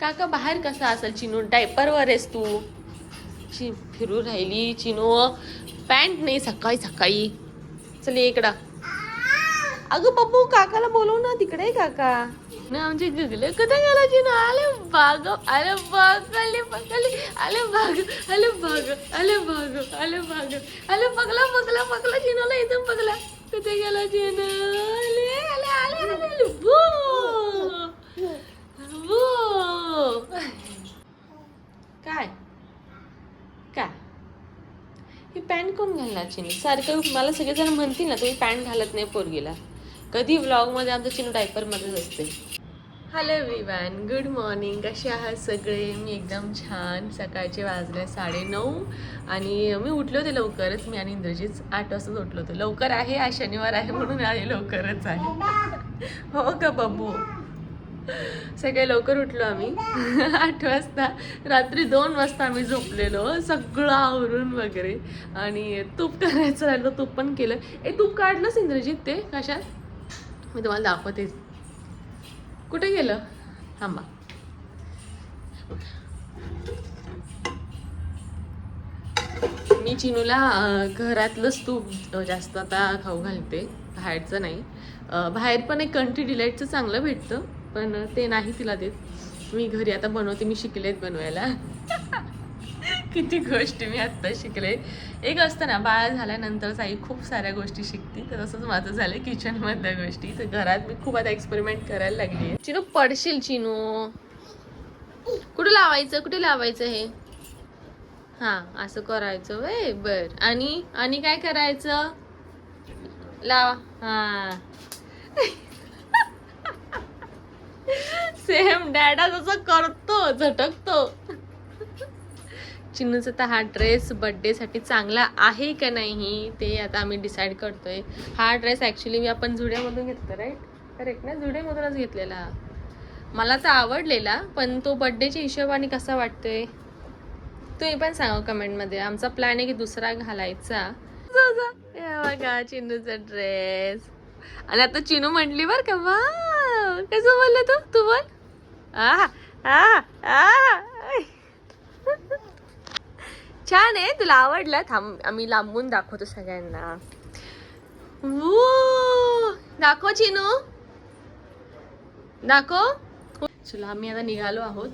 काका बाहेर कसा असेल चिनू? डायपरवर आहेस तू? फिरू राहिली चिनू. पॅन्ट नाही सकाळी सकाळी. चल इकडं. अगं पप्पू काकाला बोलव ना, तिकडे काका ना आमचे गगले कुठे गेला चिनू? आले बाग, आले बाग, आले बघले, आले बाग, आले बाग, आले बाग, आले बाग, आले पगला पगला पगला चिनूला इथून पगला. कुठे गेला चिनू? आले आले आले आले आले बो बो. काय काय ही पॅन्ट कोण घालणार चिनू? सारखं मला सगळेजण म्हणतील ना तुम्ही पॅन्ट घालत नाही पोरगीला. कधी व्लॉगमध्ये आमचं चिनू डायपरमध्येच असते. Hello everyone, good morning. कसे आहात सगळे? मी एकदम छान. सकाळचे वाजले 9:30 आणि मी उठले होते लवकरच. मी आणि इंद्रजीत 8 वाजताच उठलो होतो. लवकर आहे, आज शनिवार आहे म्हणून आहे लवकरच आहे. हो का बब्बू? सकाळी लवकर उठलो आम्ही 8 वाजता. रात्री 2 वाजता आम्ही झोपलेलो सगळं आवरून वगैरे. आणि तूप करायचं राहिलं, तूप पण केलं. तूप काढलंच इंद्रजीत ते कशात? मी तुम्हाला दाखवते. कुठे गेलं? थांबा. मी चिनूला घरातलंच तूप जास्त आता खाऊ घालते, बाहेरचं नाही. बाहेर पण एक कंट्री डिलाईटचं चांगलं भेटतं, पण ते नाही तिला देत. मी घरी आता बनवते. मी शिकलेत बनवायला. किती गोष्टी मी आत्ता शिकले. एक असतं ना, बाळ झाल्यानंतर आई खूप साऱ्या गोष्टी शिकते, तर तसंच माझं झालं किचनमधल्या गोष्टी. तर घरात मी खूप आता एक्सपेरिमेंट करायला लागली आहे. चिनू पडशील चिनू. कुठे लावायचं, कुठे लावायचं हे? हां असं करायचं वय. बर आणि काय करायचं? लावा. हां सेम डॅडा जसं करतो, झटकतो. चिनूचा तर हा ड्रेस बर्थडेसाठी चांगला आहे का नाही ते आता आम्ही डिसाईड करतोय. हा ड्रेस ॲक्च्युली आपण जुड्यामधून घेतला, राईट? करेक्ट ना? जुड्यामधूनच घेतलेला. मला तर आवडलेला, पण तो बर्थडेच्या हिशोबाने कसा वाटतोय तुम्ही पण सांगा कमेंटमध्ये. आमचा प्लॅन आहे की दुसरा घालायचा. बघा चिनूचा ड्रेस. आणि आता चिनू म्हटली बर का, वा कसं बोललं तू बोल. छान आहे, तुला आवडलं? थांब आम्ही लांबून दाखवतो सगळ्यांना. दाखव चिनू, दाखव. चला आम्ही आता निघालो आहोत.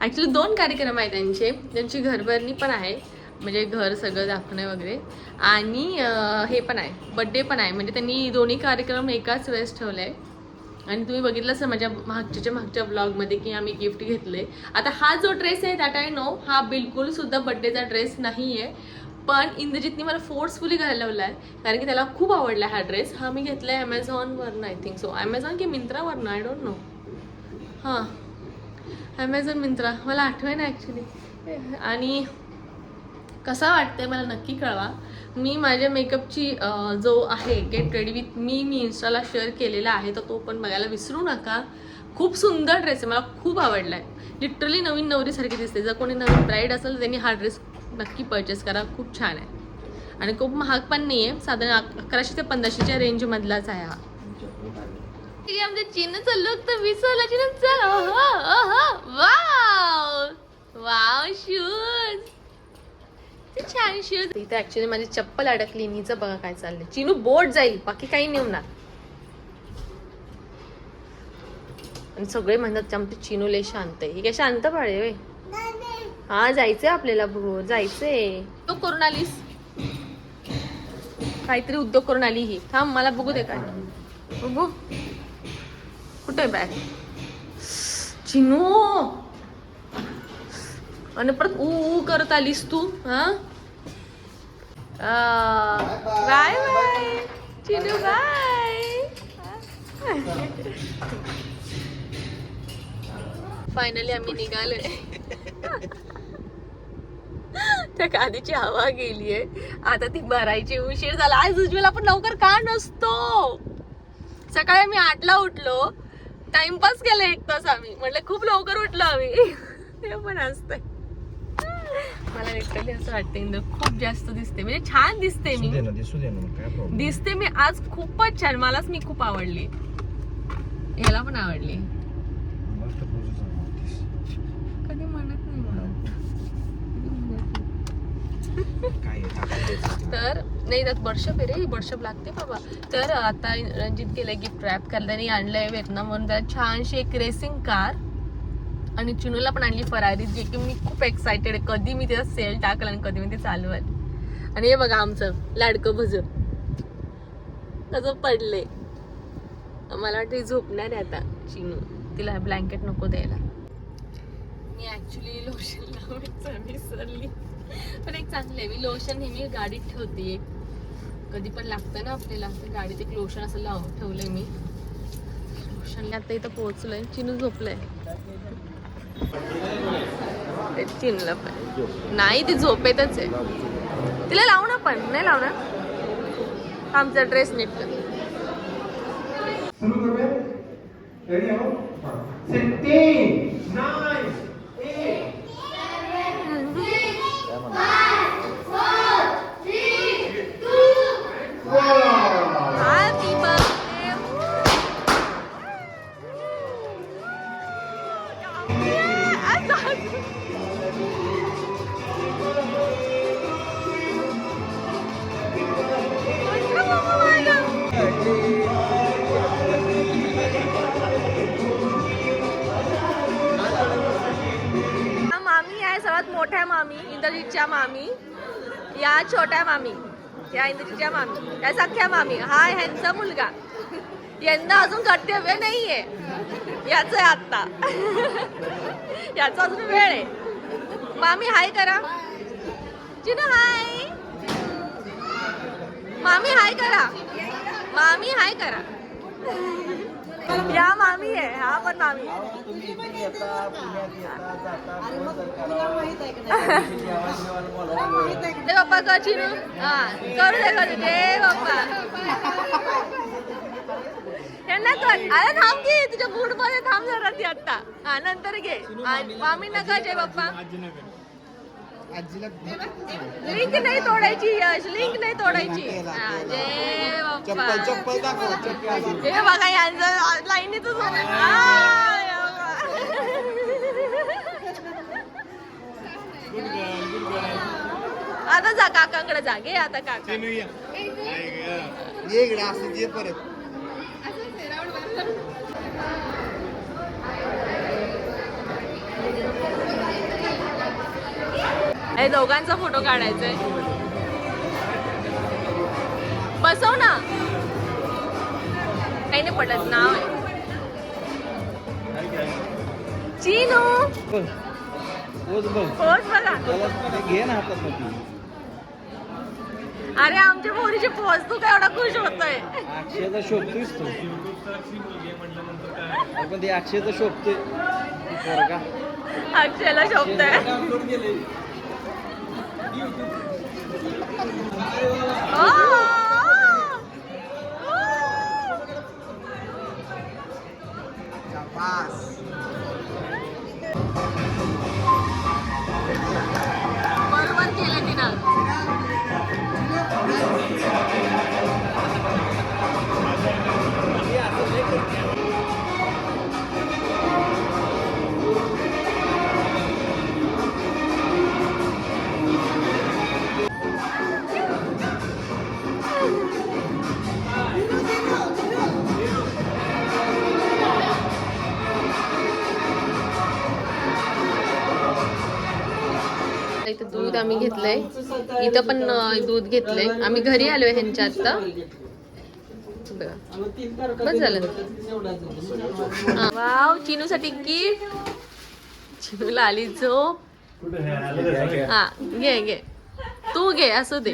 ॲक्च्युली 2 कार्यक्रम आहेत त्यांची घरभरणी पण आहे, म्हणजे घर सगळं दाखवणं वगैरे, आणि हे पण आहे, बड्डे पण आहे. म्हणजे त्यांनी दोन्ही कार्यक्रम एकाच वेळेस ठेवले आहे. आणि तुम्ही बघितलं असं माझ्या मागच्या ब्लॉगमध्ये की आम्ही गिफ्ट घेतले. आता हा जो ड्रेस आहे दॅट आय नो, हा बिलकुल सुद्धा बड्डेचा ड्रेस नाही आहे, पण इंद्रजितनी मला फोर्सफुली घालायला लावला आहे, कारण की त्याला खूप आवडला हा ड्रेस. हा मी घेतला आहे ॲमेझॉनवरनं, आय थिंक सो. ॲमेझॉन की मिंत्रावरनं, आय डोंट नो. हां ॲमेझॉन मिंत्रा, मला आठवेना ॲक्च्युली. आणि कसा वाटतंय मला नक्की कळवा. मी माझ्या मेकअपची जो आहे गेट रेडी विथ मी इन्स्टाला शेअर केलेला आहे, तर तो पण बघायला विसरू नका. खूप सुंदर ड्रेस आहे, मला खूप आवडला आहे. लिटरली नवीन नवरीसारखी दिसते. जर कोणी नवीन ब्राईड असेल तर त्यांनी हा ड्रेस नक्की परचेस करा, खूप छान आहे. आणि खूप महाग पण नाही आहे, साधारण 1100 ते 1500च्या रेंजमधलाच आहे हा. आमच्या चिन्हचा लुक तर विसरला. चिन्ह वाव वाव शूज, छान शूज. इथे ऍक्च्युली माझी चप्पल अडकली. नीचं बघा काय चाललंय. चिनू बोट जाईल, बाकी काही नेऊ ना. आणि सगळे म्हणतात आमची चिनू लय शांत आहे. ही काय शांत पाळे वे? हा जायचंय आपल्याला, बघू जायचंय. उद्योग करून आलीस, काहीतरी उद्योग करून आली ही. थांब मला बघू दे काय. बघू कुठे बॅग चिनू. आणि परत ऊ करत आलीस तू. हा bye bye Chinu, bye. Finally आम्ही निघालोय. त्या गाडीची हवा गेलीये, आता ती भरायची. उशीर झाला आज. उज्ज्वल आपण लवकर का नसतो? सकाळी आम्ही 8ला उठलो, टाइमपास केला 1 तास आम्ही. म्हटलं खूप लवकर उठलो आम्ही. ते पण असतंय. मला लिटरली असं वाटतं इंद्र खूप जास्त दिसते, म्हणजे छान दिसते मी. दिसते मी आज खूपच छान. मी खूप आवडली, याला पण आवडली. तर नाही त्यात बडशप आहे रे, बडशप लागते बाबा. तर आता रणजित गेलाय गिफ्ट रॅप करायला, त्यांनी आणलंय व्हिएतनामवरून त्याला छानशी एक रेसिंग कार, आणि चिनूला पण आणली फरारी, जे की मी खूप एक्सायटेड आहे. कधी मी त्याचा सेल टाकला आणि कधी मी ते चालवेल. आणि हे बघा आमचं लाडकं भज कसं पडले. मला वाटतं झोपणार आहे आता चिनू, तिला ब्लँकेट नको द्यायला. मी ऍक्च्युली लोशन लावायचं विसरली, पण एक चांगलं आहे, मी लोशन नेहमी गाडीत ठेवते. एक कधी पण लागतं ना आपल्याला, तर गाडीत एक लोशन असं लावून ठेवलंय मी. लोशन आता इथं पोहोचलोय, चिनू झोपलंय. चिनूला पण नाही, ती झोपेतच आहे. तिला लावू ना, पण नाही लावणार. आमचा ड्रेस नीट कर. सर्वात मोठ्या मामी, इंद्रजीतच्या मामी, या छोट्या मामी, या इंद्रजीतच्या मामी, या सख्या मामी, हा ह्यांचा मुलगा. यंदा अजून कर्तव्य नाहीये याच आहे आता. याचा अजून वेळ आहे. मामी हाय करा. चिनू हाय. मामी हाय करा. मामी हाय करा. या मामी आहे, हा पण मामी. पप्पा का चिनू, हा करू दे करू दे पप्पा. यांना कर. अरे थांब की, तुझ्या मूड मध्ये थांब जरा ती आता. हा नंतर घे. मामी नका जय पप्पा. लिंक नाही तोडायची यश, लिंक नाही तोडायची. जय बाप्पा. हे बघा यांचं लाईनीतच आता जा काकांकडे जा. घे आता काका. हे दोघांचा फोटो काढायचा आहे. बसव ना. काही नाही पडत, नाव आहे चिनू. पोच बघा. अरे आमच्या पोरीची पोच, तू काय एवढा खुश होतोय. अक्षयचा शोभतोयस तू. पण ते अक्षयचा शोभतोय. अक्षयला शोभतोय. बरोबर केलं तिनं. इथं दूध आम्ही घेतलंय, इथं पण दूध घेतलंय. आम्ही घरी आलोय ह्यांच्या आता. बस झालं. Wow, चिनूसाठी gift. चिनूला आली झोप. हा घे घे, तू घे, असू दे.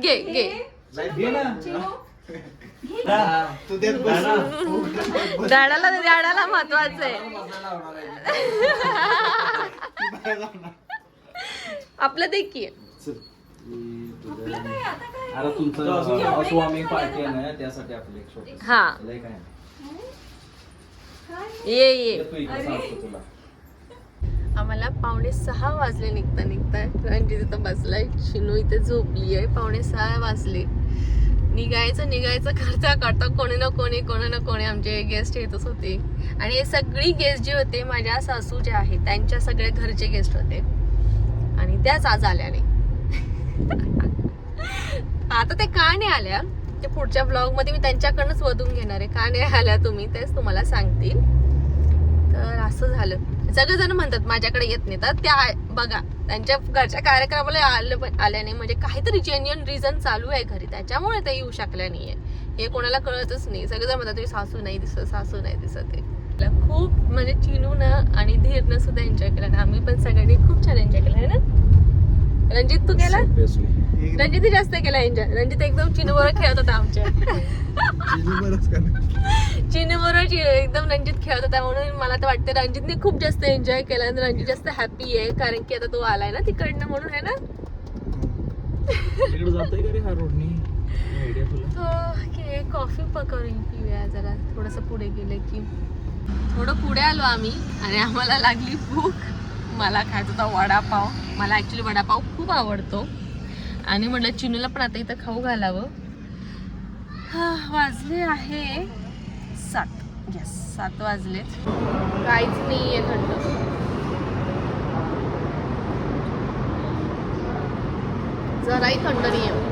घे घे. दाडाला दाडाला महत्वाचं आहे. आपलं देखील हा ये. आम्हाला 5:45 वाजले निघता निघता. रणजित इथं बसलाय, चिनू इथे झोपली आहे. 5:45 वाजले. निघायचं करता करता कोणी ना कोणी आमचे गेस्ट येतच होते. आणि हे सगळी गेस्ट जे होते माझ्या सासू ज्या आहेत त्यांच्या सगळ्या घरचे गेस्ट होते आणि त्याच आज आल्या नाही. आता ते का नाही आल्या ते पुढच्या ब्लॉग मध्ये मी त्यांच्याकडनंच वधून घेणार आहे. का नाही आल्या तुम्ही तेच तुम्हाला सांगतील. तर असं झालं. सगळेजण म्हणतात माझ्याकडे येत नाही, तर त्या बघा त्यांच्या घरच्या कार्यक्रमाला आल्या नाही म्हणजे काहीतरी जेन्युइन रिझन चालू आहे घरी, त्याच्यामुळे ते येऊ शकल्या नाहीये. हे कोणाला कळतच नाही. सगळेजण म्हणतात तुम्ही सासू नाही दिसत, सासू नाही दिसत. खूप म्हणजे चिनून आणि धीरनं सुद्धा एन्जॉय केला ना. आम्ही पण सगळ्यांनी खूप छान एन्जॉय केला आहे ना. रणजित तू केला? रणजित जास्त केला एन्जॉय. रणजित एकदम चिनू बरोबर खेळत होता आमच्या. चिनू बरोबर एकदम रणजित खेळत होता म्हणून मला तर वाटतं रणजितने खूप जास्त एन्जॉय केला. रणजित जास्त हॅपी आहे कारण की आता तो आलाय ना तिकडनं म्हणून, आहे ना. कॉफी पकवून पिऊया जरा. थोडस पुढे गेले की थोडं पुढे आलो आम्ही आणि आम्हाला लागली भूक. मला खायचा होता वडापाव. मला ऍक्च्युली वडापाव खूप आवडतो आणि म्हटलं चिनूला पण आता इथं खाऊ घालावं. वाजले आहे 7. येस 7 वाजलेत. काहीच नाहीये थंड. जराही थंड नाहीये.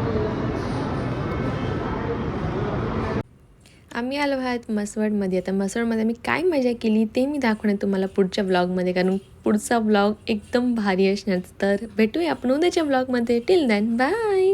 आम्ही आलो आहोत मसवडमध्ये. आता मसवडमध्ये मी काय मजा केली ते मी दाखवणार तुम्हाला पुढच्या व्लॉगमध्ये, कारण पुढचा व्लॉग एकदम भारी असणार. तर भेटूया आपण उद्याच्या व्लॉगमध्ये. Till then bye.